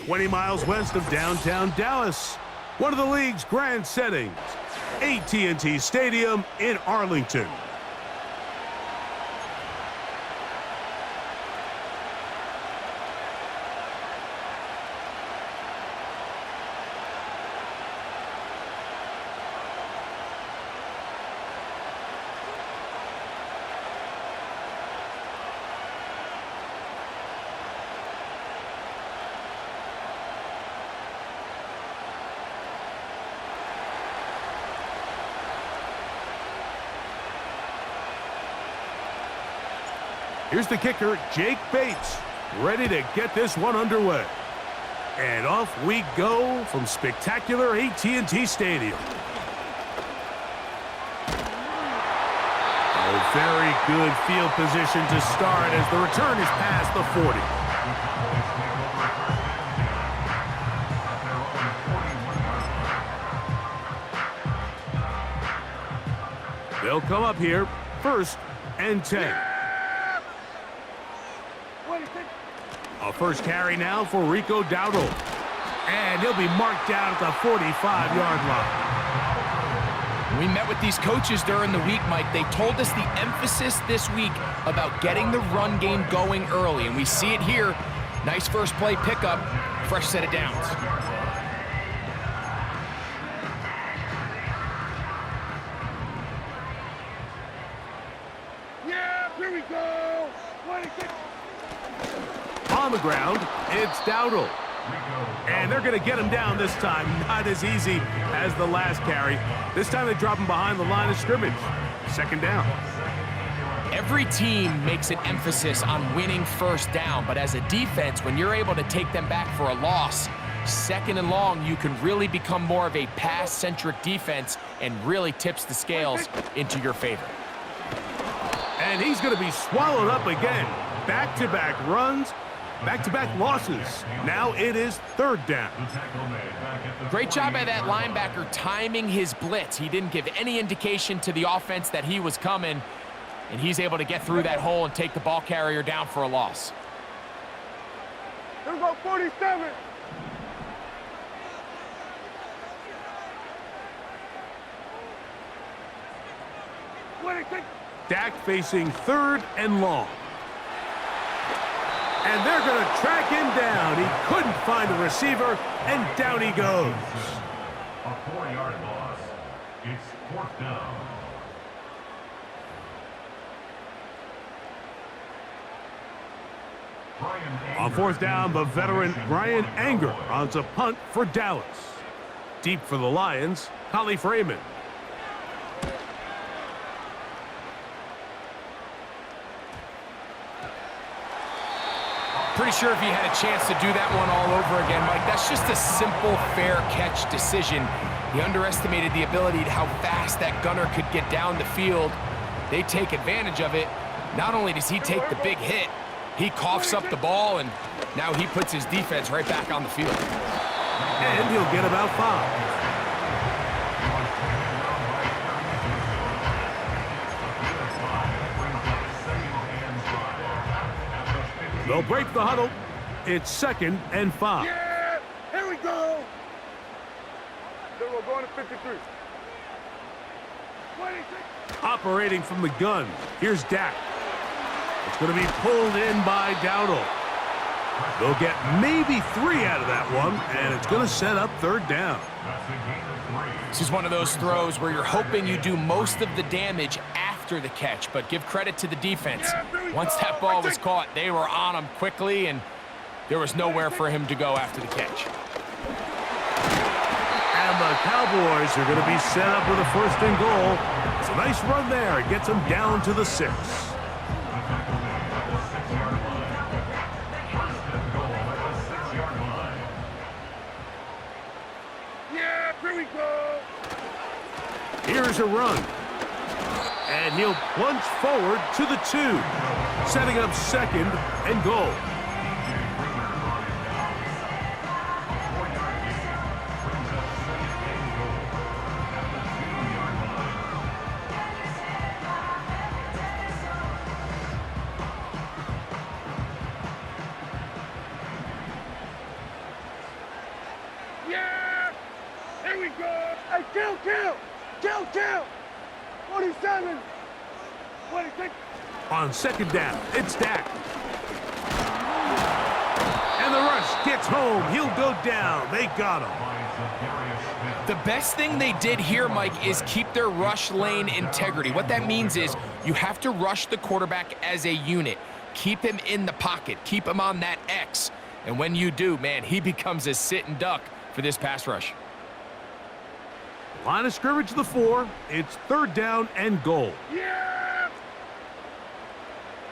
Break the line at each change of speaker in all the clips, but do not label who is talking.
20 miles west of downtown Dallas. One of the league's grand settings, AT&T Stadium in Arlington. Here's the kicker, Jake Bates, ready to get this one underway. And off we go from spectacular AT&T Stadium. A very good field position to start as the return is past the 40. They'll come up here, 1st and 10. A first carry now for Rico Dowdle. And he'll be marked down at the 45-yard line.
We met with these coaches during the week, Mike. They told us the emphasis this week about getting the run game going early, and we see it here. Nice first play pickup, fresh set of downs.
Yeah, here we go. 26. On the ground, it's Dowdle. And they're going to get him down this time. Not as easy as the last carry. This time they drop him behind the line of scrimmage. 2nd down.
Every team makes an emphasis on winning first down, but as a defense, when you're able to take them back for a loss, 2nd and long, you can really become more of a pass-centric defense and really tips the scales into your favor.
And he's going to be swallowed up again. Back-to-back runs. Back-to-back losses. Now it is 3rd down.
Great job by that linebacker timing his blitz. He didn't give any indication to the offense that he was coming, and he's able to get through that hole and take the ball carrier down for a loss.
Here we go, 47.
Dak facing 3rd and long. And they're going to track him down. He couldn't find a receiver, and down he goes.
A 4-yard loss. It's 4th down.
On 4th down, the veteran Brian Anger on a punt for Dallas. Deep for the Lions, Holly Freeman.
Pretty sure if he had a chance to do that one all over again, Mike, that's just a simple, fair catch decision. He underestimated the ability to how fast that gunner could get down the field. They take advantage of it. Not only does he take the big hit, he coughs up the ball, and now he puts his defense right back on the field.
And he'll get about 5. They'll break the huddle. It's 2nd and 5.
Yeah, here we go. Then we're going to 53. 26.
Operating from the gun, here's Dak. It's going to be pulled in by Dowdle. They'll get maybe 3 out of that one, and it's going to set up 3rd down.
This is one of those throws where you're hoping you do most of the damage after the catch, but give credit to the defense. Once that ball was caught, they were on him quickly, and there was nowhere for him to go after the catch.
And the Cowboys are going to be set up with a 1st and goal. It's a nice run there. It gets them down to the 6.
Yeah, here we go.
Here's a run. And he'll plunge forward to the 2, setting up 2nd and goal.
Kill! 47! 26!
On second down, it's Dak. And the rush gets home. He'll go down. They got him.
The best thing they did here, Mike, is keep their rush lane integrity. What that means is you have to rush the quarterback as a unit. Keep him in the pocket. Keep him on that X. And when you do, man, he becomes a sitting duck for this pass rush.
Line of scrimmage to the 4. It's third down and goal.
Yeah!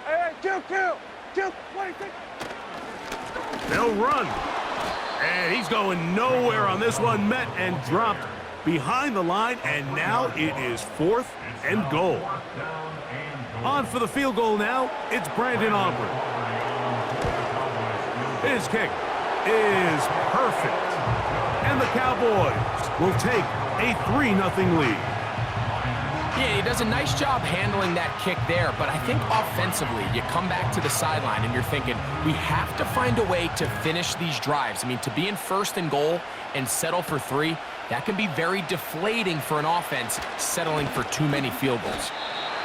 Hey, kill! 26!
They'll run. And he's going nowhere on this one. Met and dropped behind the line. And now it is fourth and goal. On for the field goal now. It's Brandon Aubrey. His kick is perfect. And the Cowboys will take a 3-0 lead.
Yeah, he does a nice job handling that kick there, but I think offensively, you come back to the sideline and you're thinking, we have to find a way to finish these drives. I mean, to be in first and goal and settle for 3, that can be very deflating for an offense settling for too many field goals.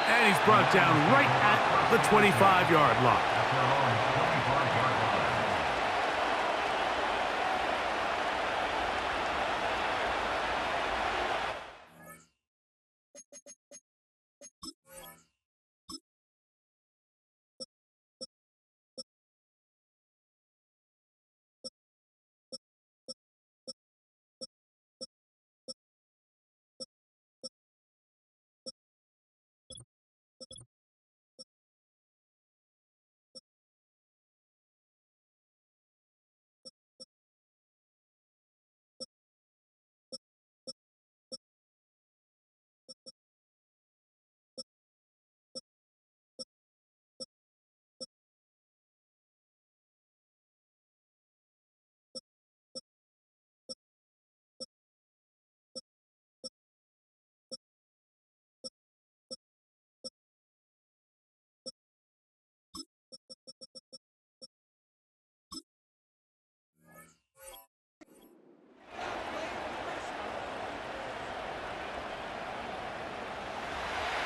And he's brought down right at the 25-yard line.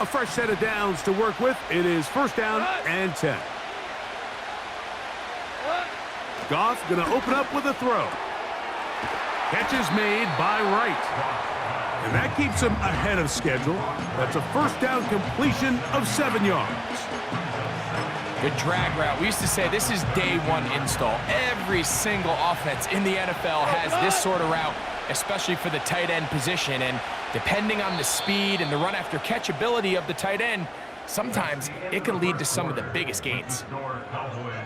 A fresh set of downs to work with. It is first down and 10. Goff going to open up with a throw. Catch is made by Wright. And that keeps him ahead of schedule. That's a first down completion of 7 yards.
Good drag route. We used to say this is day one install. Every single offense in the NFL has this sort of route, especially for the tight end position. And depending on the speed and the run after catch ability of the tight end, sometimes it can lead to some of the biggest gains.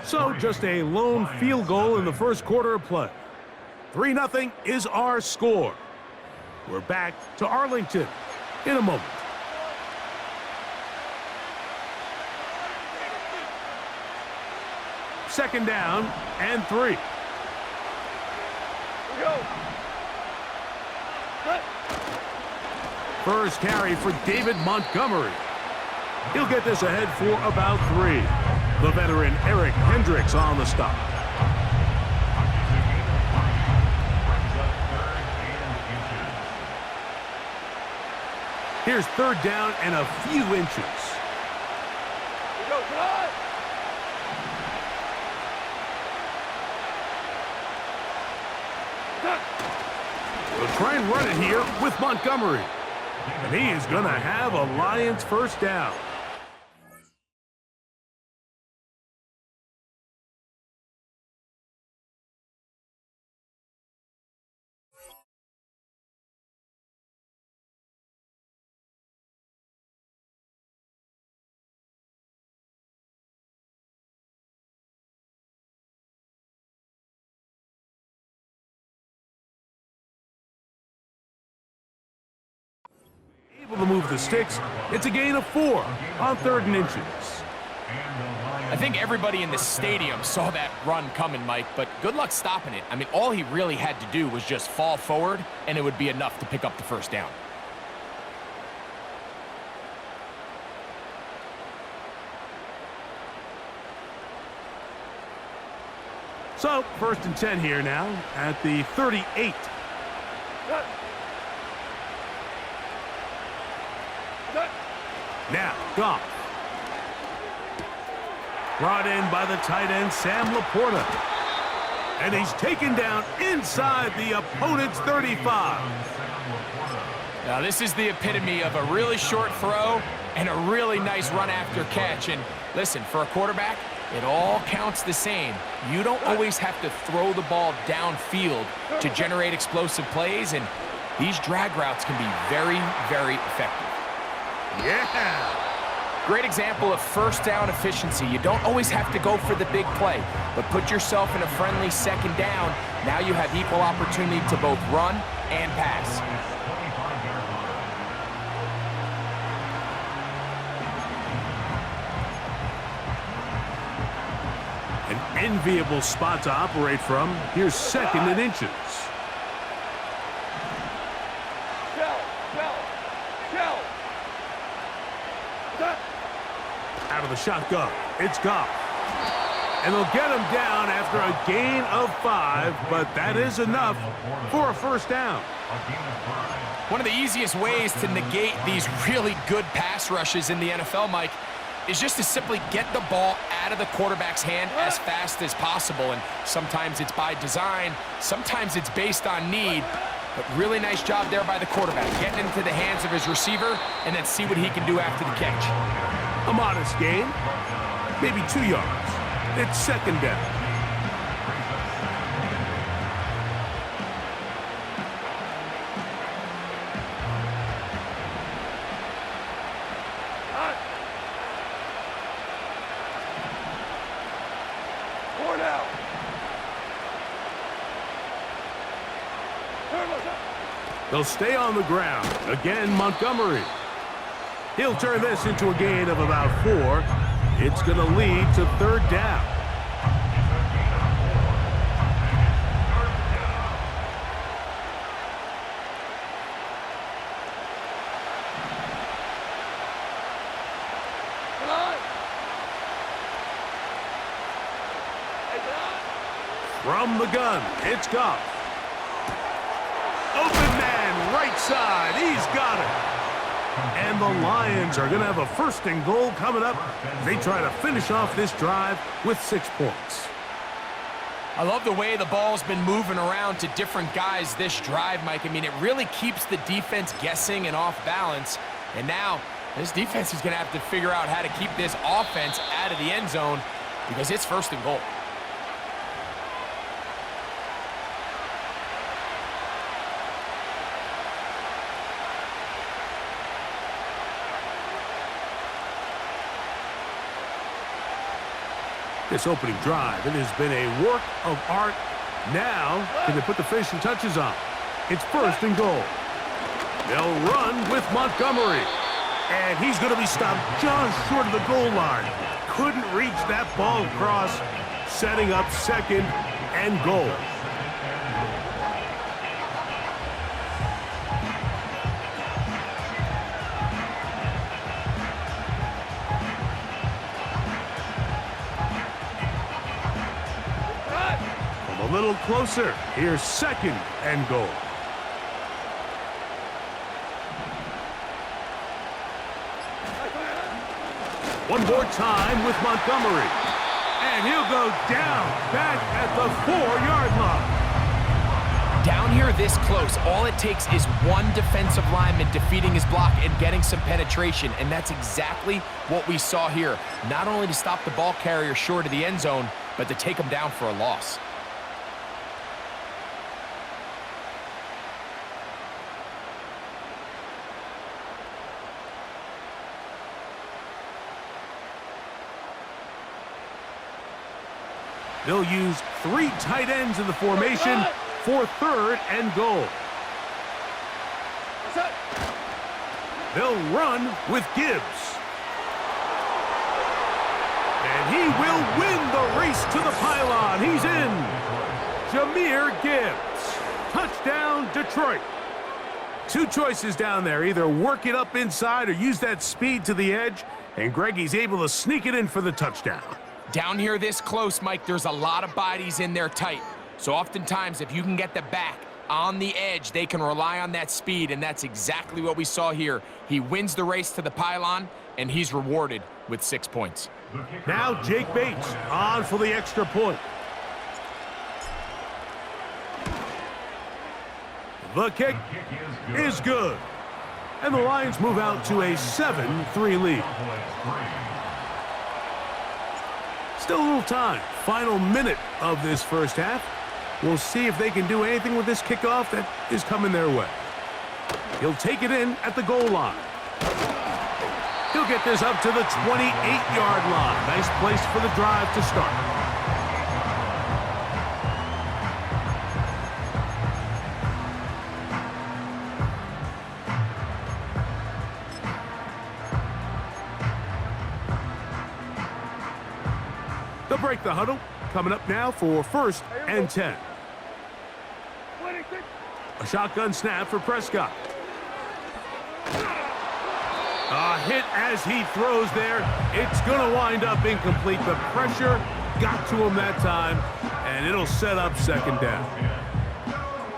So just a lone field goal in the first quarter of play. 3-0 is our score. We're back to Arlington in a moment. Second down and 3.
Here we go.
First carry for David Montgomery. He'll get this ahead for about 3. The veteran Eric Hendricks on the stop. Here's third down and a few inches.
Here we go, come on!
We'll try and run it here with Montgomery. And he is going to have a Lions first down. Able to move the sticks. It's a gain of 4 on 3rd and inches.
I think everybody in the stadium saw that run coming, Mike, but good luck stopping it. I mean, all he really had to do was just fall forward, and it would be enough to pick up the first down.
So, first and 10 here now at the 38. Now, Goff. Brought in by the tight end, Sam Laporta. And he's taken down inside the opponent's 35.
Now, this is the epitome of a really short throw and a really nice run after catch. And listen, for a quarterback, it all counts the same. You don't always have to throw the ball downfield to generate explosive plays, and these drag routes can be very, very effective.
Yeah!
Great example of first down efficiency. You don't always have to go for the big play, but put yourself in a friendly second down. Now you have equal opportunity to both run and pass.
An enviable spot to operate from. Here's second and inches. Out of the shotgun, it's Goff. And they'll get him down after a gain of 5, but that is enough for a first down.
One of the easiest ways to negate these really good pass rushes in the NFL, Mike, is just to simply get the ball out of the quarterback's hand as fast as possible. And sometimes it's by design, sometimes it's based on need. But really nice job there by the quarterback, getting into the hands of his receiver, and then see what he can do after the catch.
A modest gain, maybe 2 yards. It's second down. They'll stay on the ground. Again, Montgomery. He'll turn this into a gain of about 4. It's going to lead to third down. From the gun, it's Goff. Open man, right side. He's got it. And the Lions are going to have a first and goal coming up. They try to finish off this drive with 6 points.
I love the way the ball's been moving around to different guys this drive, Mike. I mean, it really keeps the defense guessing and off balance. And now this defense is going to have to figure out how to keep this offense out of the end zone because it's first and goal.
This opening drive, it has been a work of art. Now, can they put the finishing touches on? It's first and goal. They'll run with Montgomery. And he's going to be stopped just short of the goal line. Couldn't reach that ball across, setting up second and goal. A little closer. Here's second and goal. One more time with Montgomery. And he'll go down back at the 4-yard line.
Down here this close, all it takes is one defensive lineman defeating his block and getting some penetration, and that's exactly what we saw here. Not only to stop the ball carrier short of the end zone, but to take him down for a loss.
They'll use 3 tight ends in the formation for third and goal. They'll run with Gibbs. And he will win the race to the pylon. He's in. Jahmyr Gibbs. Touchdown, Detroit. 2 choices down there. Either work it up inside or use that speed to the edge. And Greggy's able to sneak it in for the touchdown.
Down here this close, Mike, there's a lot of bodies in there tight. So oftentimes, if you can get the back, On the edge, they can rely on that speed, and that's exactly what we saw here. He wins the race to the pylon, and he's rewarded with 6 points.
Now Jake Bates on for the extra point. The kick is good. And the Lions move out to a 7-3 lead. Still a little time. Final minute of this first half. We'll see if they can do anything with this kickoff that is coming their way. He'll take it in at the goal line. He'll get this up to the 28-yard line. Nice place for the drive to start. They'll break the huddle. Coming up now for 1st and 10. A shotgun snap for Prescott. A hit as he throws there. It's going to wind up incomplete. The pressure got to him that time, and it'll set up 2nd down.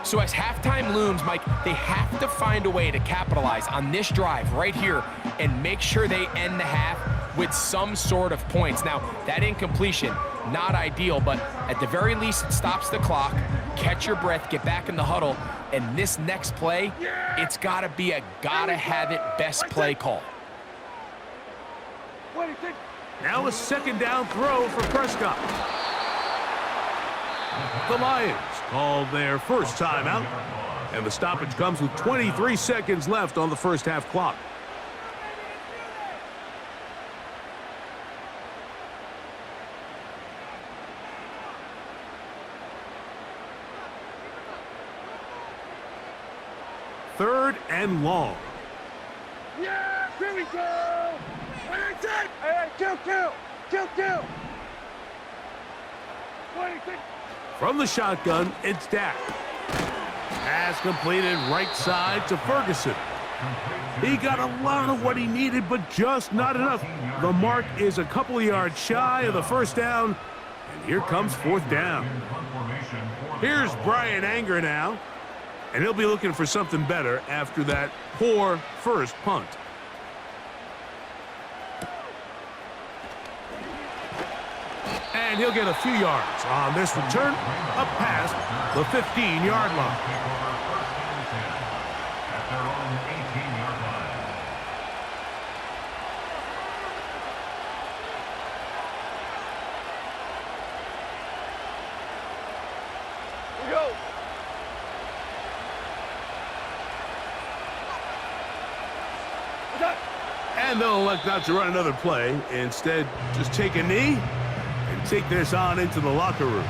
So as halftime looms, Mike, they have to find a way to capitalize on this drive right here and make sure they end the half with some sort of points. Now, that incompletion, not ideal, but at the very least, it stops the clock. Catch your breath, get back in the huddle, and this next play, it's got to be a gotta-have-it best play call.
Now a 2nd down throw for Prescott. The Lions called their first timeout, and the stoppage comes with 23 seconds left on the first half clock. Third and long.
Yeah, here we go. Hey, kill.
From the shotgun, it's Dak. Pass completed right side to Ferguson. He got a lot of what he needed, but just not enough. The mark is a couple yards shy of the 1st down, and here comes 4th down. Here's Brian Anger now, and he'll be looking for something better after that poor first punt. And he'll get a few yards on this return up past the 15-yard line.
At their own 18-yard line.
We go.
And they'll elect not to run another play. Instead, just take a knee and take this on into the locker room.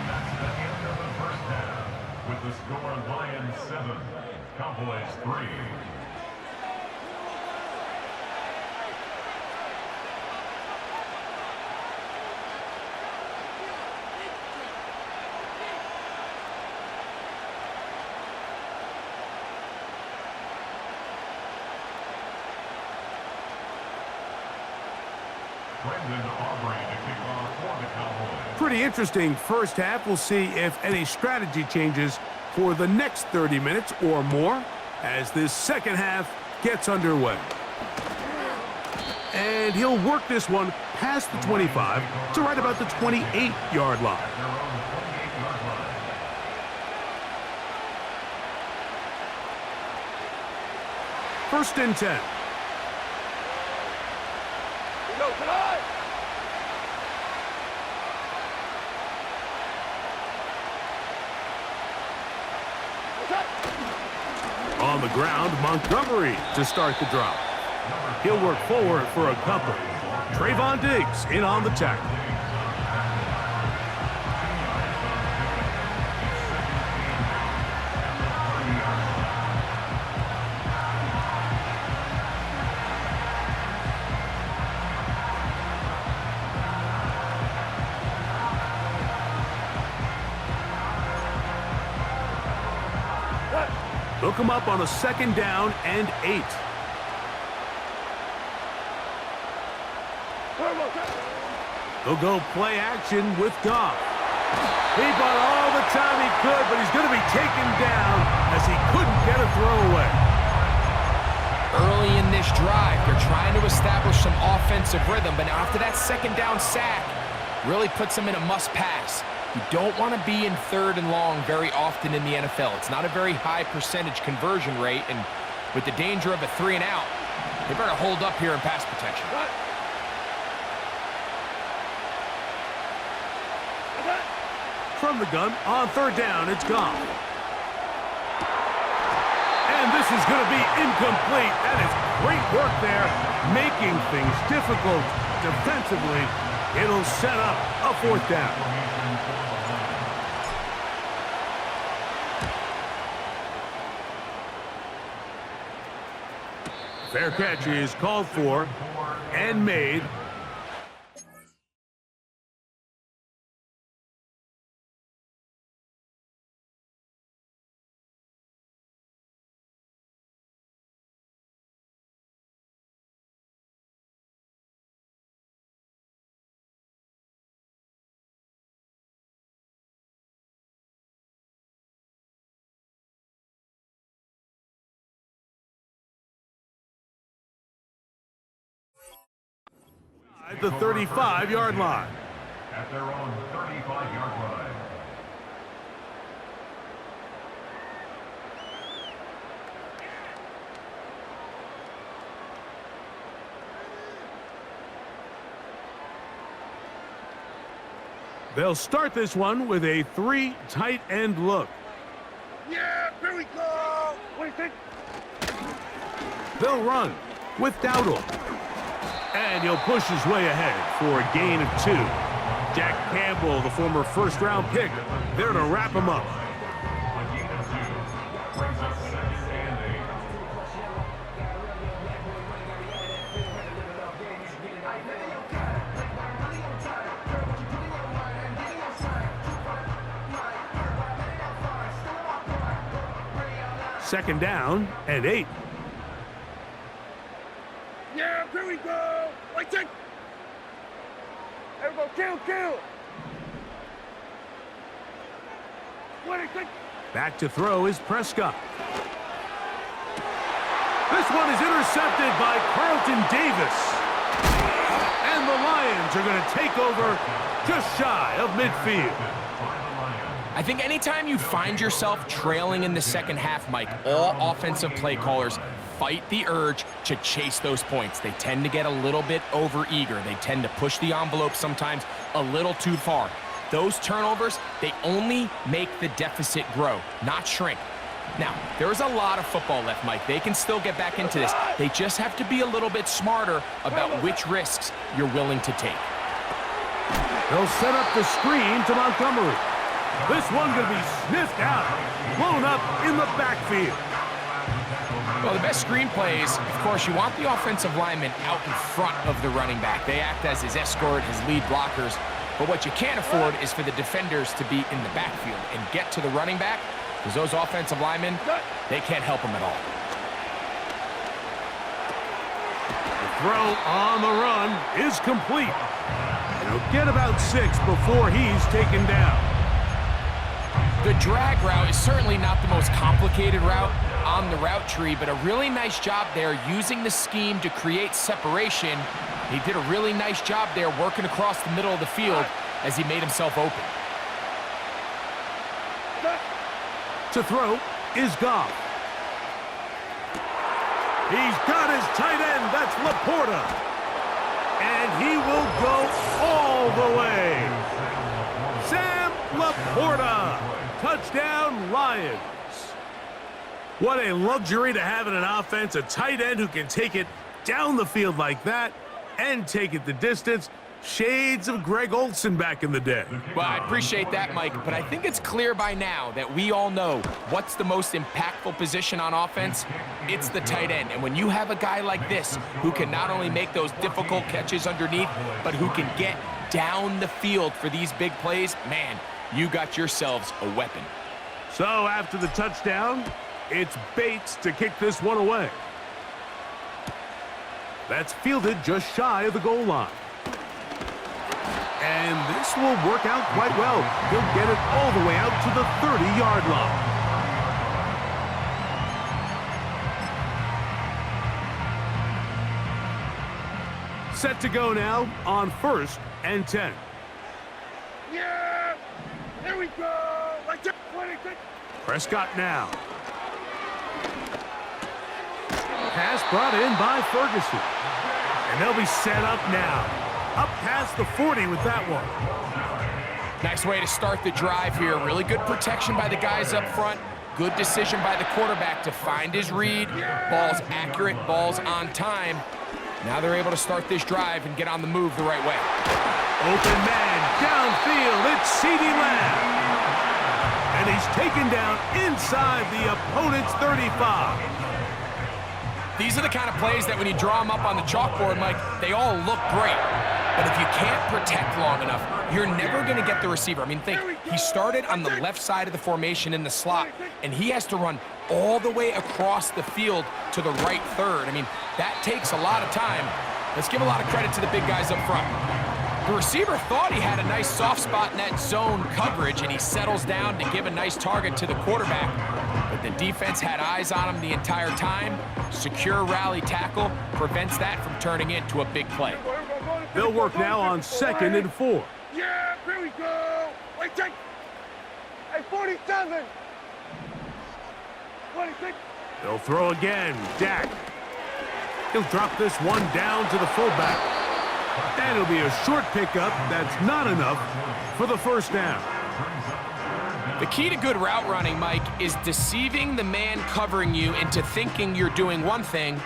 That's the end of the first half. With the score Lions 7, Cowboys 3.
Pretty interesting first half. We'll see if any strategy changes for the next 30 minutes or more as this second half gets underway. And he'll work this one past the 25 to right about the 28-yard line. First and 10.
Go tonight.
On the ground, Montgomery to start the drop. He'll work forward for a couple. Trayvon Diggs in on the tackle. They'll come up on a 2nd down and 8. They'll go play action with Goff. He bought all the time he could, but he's going to be taken down as he couldn't get a throw away.
Early in this drive, they're trying to establish some offensive rhythm, but now after that second down sack, really puts them in a must-pass. You don't want to be in 3rd and long very often in the NFL. It's not a very high percentage conversion rate, and with the danger of a 3 and out, they better hold up here in pass protection.
From the gun, on 3rd down, it's gone. And this is going to be incomplete. That is great work there, making things difficult defensively. It'll set up a 4th down. Fair catch is called for and made. At the 35-yard line.
At their own 35-yard line.
They'll start this one with a 3 tight end look.
Yeah, here we go. What do you think?
They'll run with Dowdle. And he'll push his way ahead for a gain of 2. Jack Campbell, the former first-round pick, there to wrap him up.
A gain of 2 brings us 2nd and 8.
Second down and 8.
Yeah, here we go. Wait, check. Everybody, kill. What do you think?
Back to throw is Prescott. This one is intercepted by Carlton Davis. And the Lions are going to take over just shy of midfield.
I think anytime you find yourself trailing in the second half, Mike, all offensive play callers fight the urge to chase those points. They tend to get a little bit overeager. They tend to push the envelope sometimes a little too far. Those turnovers, they only make the deficit grow, not shrink. Now, there's a lot of football left, Mike. They can still get back into this. They just have to be a little bit smarter about which risks you're willing to take.
They'll set up the screen to Montgomery. This one's going to be sniffed out, blown up in the backfield.
Well, the best screen plays, of course, you want the offensive lineman out in front of the running back. They act as his escort, his lead blockers. But what you can't afford is for the defenders to be in the backfield and get to the running back, because those offensive linemen, they can't help him at all.
The throw on the run is complete. He'll get about 6 before he's taken down.
The drag route is certainly not the most complicated route on the route tree, but a really nice job there using the scheme to create separation. He did a really nice job there working across the middle of the field as he made himself open.
To throw is Goff. He's got his tight end. That's Laporta. And he will go all the way. Sam Laporta. Touchdown, Lions. What a luxury to have in an offense, a tight end who can take it down the field like that and take it the distance. Shades of Greg Olsen back in the day.
Well, I appreciate that, Mike, but I think it's clear by now that we all know what's the most impactful position on offense. It's the tight end. And when you have a guy like this who can not only make those difficult catches underneath, but who can get down the field for these big plays, man, you got yourselves a weapon.
So after the touchdown, it's Bates to kick this one away. That's fielded just shy of the goal line. And this will work out quite well. He'll get it all the way out to the 30-yard line. Set to go now on 1st and 10.
Yeah! Here we go! Like that.
Prescott now. Pass brought in by Ferguson. And they'll be set up now. Up past the 40 with that one.
Nice way to start the drive here. Really good protection by the guys up front. Good decision by the quarterback to find his read. Ball's accurate, ball's on time. Now they're able to start this drive and get on the move the right way.
Open man, downfield, it's CeeDee Lamb. And he's taken down inside the opponent's 35.
These are the kind of plays that when you draw them up on the chalkboard, Mike, they all look great. But if you can't protect long enough, you're never going to get the receiver. I mean, think, he started on the left side of the formation in the slot, and he has to run all the way across the field to the right third. I mean, that takes a lot of time. Let's give a lot of credit to the big guys up front. The receiver thought he had a nice soft spot in that zone coverage, and he settles down to give a nice target to the quarterback. But the defense had eyes on him the entire time. Secure rally tackle prevents that from turning into a big play.
They'll work now on 2nd and 4.
Yeah, here we go. Wait, check. Hey, 47. 26.
They'll throw again. Dak. He'll drop this one down to the fullback. And it'll be a short pickup that's not enough for the first down.
The key to good route running, Mike, is deceiving the man covering you into thinking you're doing one thing,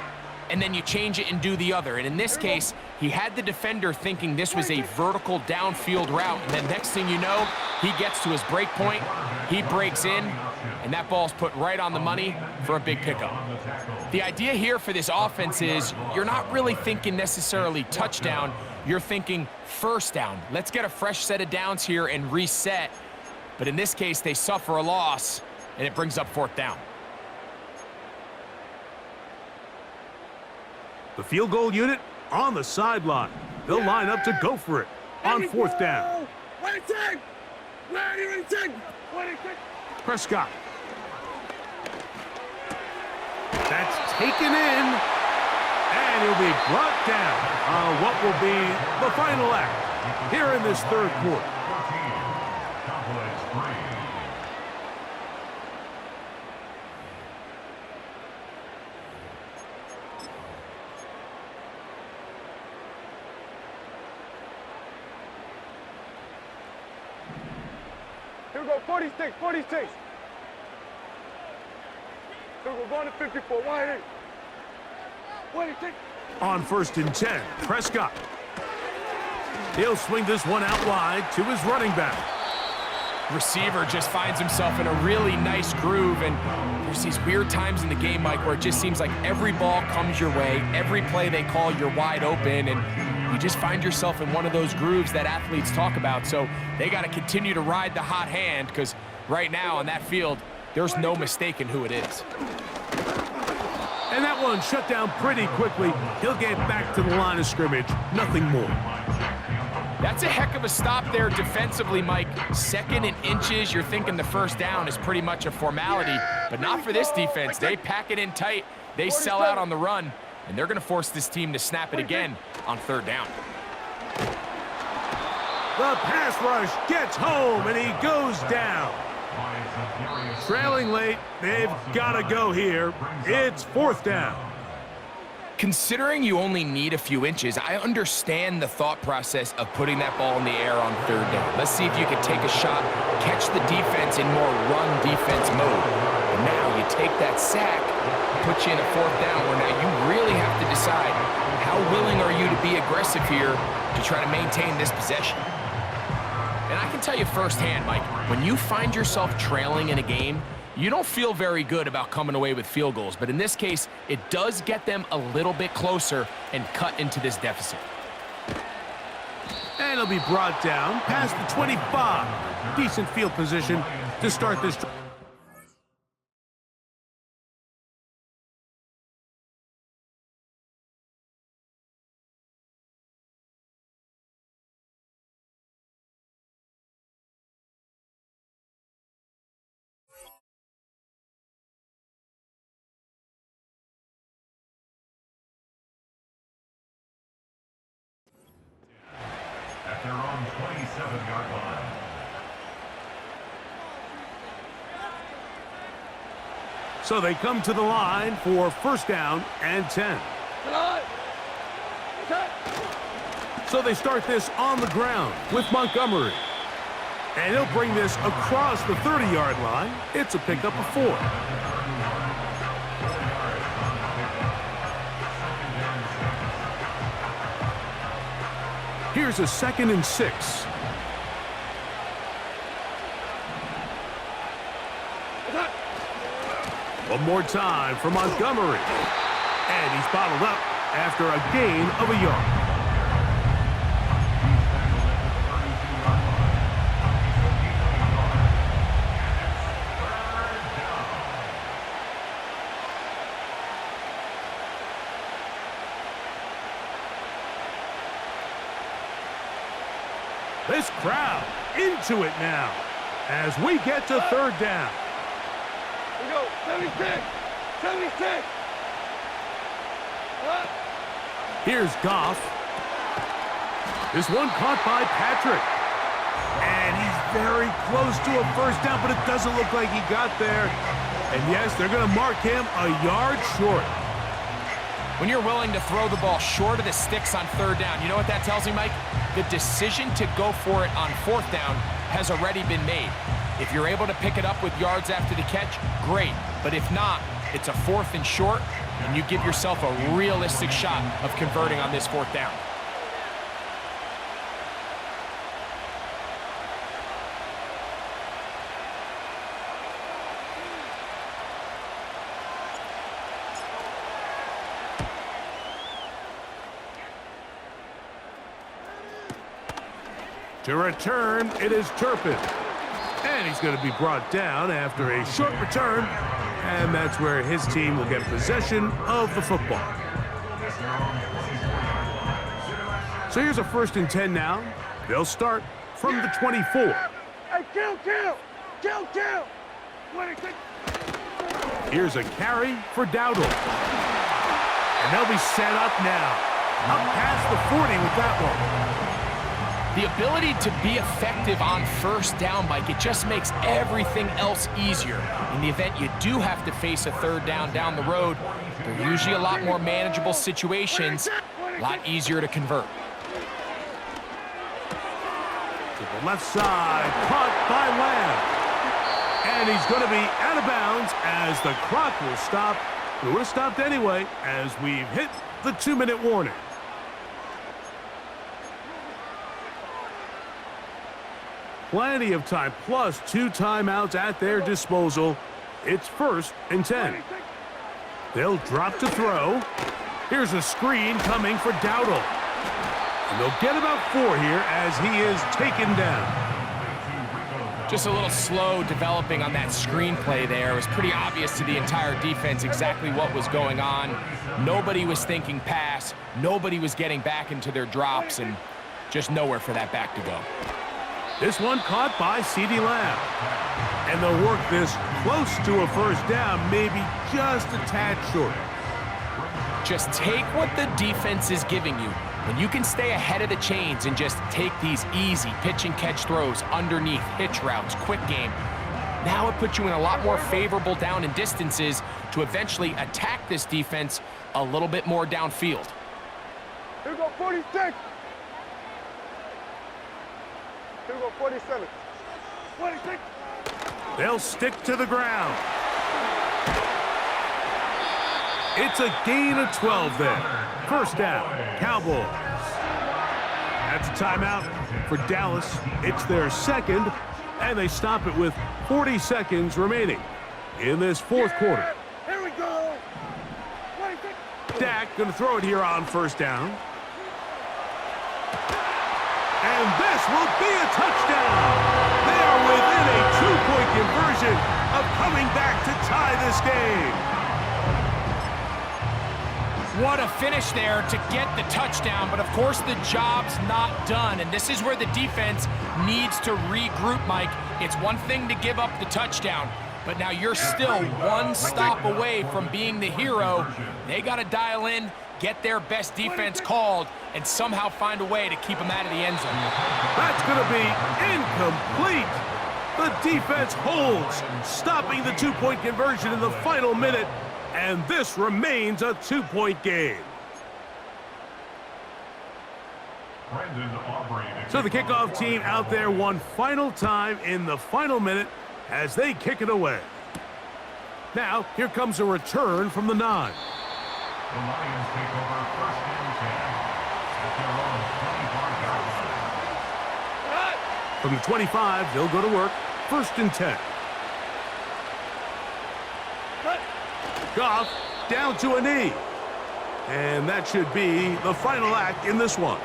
and then you change it and do the other. And in this case, he had the defender thinking this was a vertical downfield route, and then next thing you know, he gets to his break point, he breaks in, and that ball's put right on the money for a big pickup. The idea here for this offense is you're not really thinking necessarily touchdown, you're thinking first down. Let's get a fresh set of downs here and reset. But in this case, they suffer a loss, and it brings up 4th down.
The field goal unit on the sideline. They'll line up to go for it on 4th down. Prescott. That's taken in, and he'll be brought down on what will be the final act here in this 3rd quarter.
Cowboys 3.
Here we go, 46, 46. Here we're going to 54, wide in. 26.
On 1st and 10, Prescott. He'll swing this one out wide to his running back.
Receiver just finds himself in a really nice groove, and there's these weird times in the game, Mike, where it just seems like every ball comes your way, every play they call, you're wide open, and you just find yourself in one of those grooves that athletes talk about. So they got to continue to ride the hot hand, because right now on that field, there's no mistaking who it is.
And that one shut down pretty quickly. He'll get back to the line of scrimmage, nothing more.
That's a heck of a stop there defensively, Mike. 2nd and inches, you're thinking the first down is pretty much a formality, but not for this defense. They pack it in tight, they sell out on the run, and they're going to force this team to snap it again on 3rd down.
The pass rush gets home, and he goes down. Trailing late, they've got to go here. It's 4th down.
Considering you only need a few inches, I understand the thought process of putting that ball in the air on 3rd down. Let's see if you can take a shot, catch the defense in more run defense mode. And now you take that sack, put you in a 4th down where now you really have to decide how willing are you to be aggressive here to try to maintain this possession. And I can tell you firsthand, Mike, when you find yourself trailing in a game, you don't feel very good about coming away with field goals, but in this case, it does get them a little bit closer and cut into this deficit.
And he'll be brought down past the 25. Decent field position to start this drive. So they come to the line for first down and 10. So they start this on the ground with Montgomery. And he'll bring this across the 30-yard line. It's a pickup of 4. Here's a 2nd and 6. One more time for Montgomery. And he's bottled up after a gain of a yard. This crowd into it now as we get to third down.
We go, 76, 76.
Here's Goff. This one caught by Patrick. And he's very close to a first down, but it doesn't look like he got there. And yes, they're going to mark him a yard short.
When you're willing to throw the ball short of the sticks on third down, you know what that tells me, Mike? The decision to go for it on fourth down has already been made. If you're able to pick it up with yards after the catch, great. But if not, it's a 4th and short, and you give yourself a realistic shot of converting on this fourth down.
To return, it is Turpin. And he's going to be brought down after a short return. And that's where his team will get possession of the football. So here's a 1st and 10 now. They'll start from the 24.
Hey, kill!
Here's a carry for Dowdle. And they'll be set up now. Up past the 40 with that one.
The ability to be effective on first down, Mike, it just makes everything else easier. In the event you do have to face a third down the road, they're usually a lot more manageable situations, a lot easier to convert.
To the left side, caught by Lamb. And he's going to be out of bounds as the clock will stop. It would have stopped anyway as we've hit the 2-minute warning. Plenty of time, plus 2 timeouts at their disposal. It's 1st and 10. They'll drop to throw. Here's a screen coming for Dowdle. And they'll get about 4 here as he is taken down.
Just a little slow developing on that screenplay there. It was pretty obvious to the entire defense exactly what was going on. Nobody was thinking pass. Nobody was getting back into their drops, and just nowhere for that back to go.
This one caught by CeeDee Lamb. And they'll work this close to a first down, maybe just a tad short.
Just take what the defense is giving you. When you can stay ahead of the chains and just take these easy pitch and catch throws underneath, hitch routes, quick game, now it puts you in a lot more favorable down and distances to eventually attack this defense a little bit more downfield.
Here we go, 46. Here we go, 47. 46.
They'll stick to the ground. It's a gain of 12 there. First down, Cowboys. That's a timeout for Dallas. It's their second, and they stop it with 40 seconds remaining in this fourth quarter.
Here we go. 26.
Dak going to throw it here on first down. And this will be a touchdown. They are within a 2-point conversion of coming back to tie this game.
What a finish there to get the touchdown, but of course the job's not done, and this is where the defense needs to regroup, Mike. It's one thing to give up the touchdown, but now you're still one stop away from being the hero. They got to dial in, get their best defense called, and somehow find a way to keep them out of the end zone.
That's going to be incomplete. The defense holds, stopping the two-point conversion in the final minute, and this remains a two-point game. So the kickoff team out there one final time in the final minute as they kick it away. Now, here comes a return from the 9.
The Lions take over first and 10 at their own 25-yard line.
From the 25, they'll go to work. First and 10. Goff down to a knee. And that should be the final act in this one.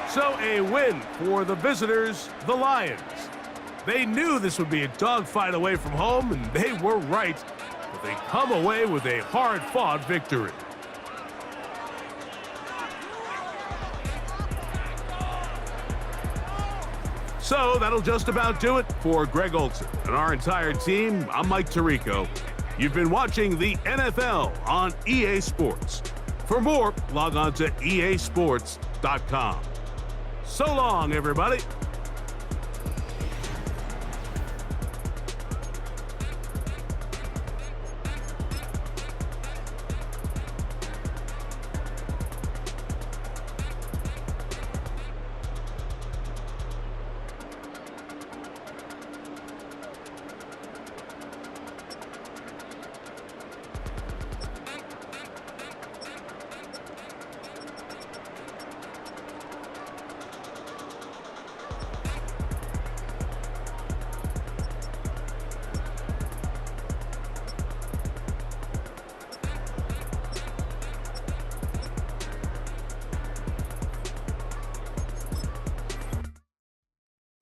So a win for the visitors, the Lions. They knew this would be a dogfight away from home, and they were right. But they come away with a hard-fought victory. So that'll just about do it for Greg Olson and our entire team. I'm Mike Tirico. You've been watching the NFL on EA Sports. For more, log on to easports.com. So long, everybody.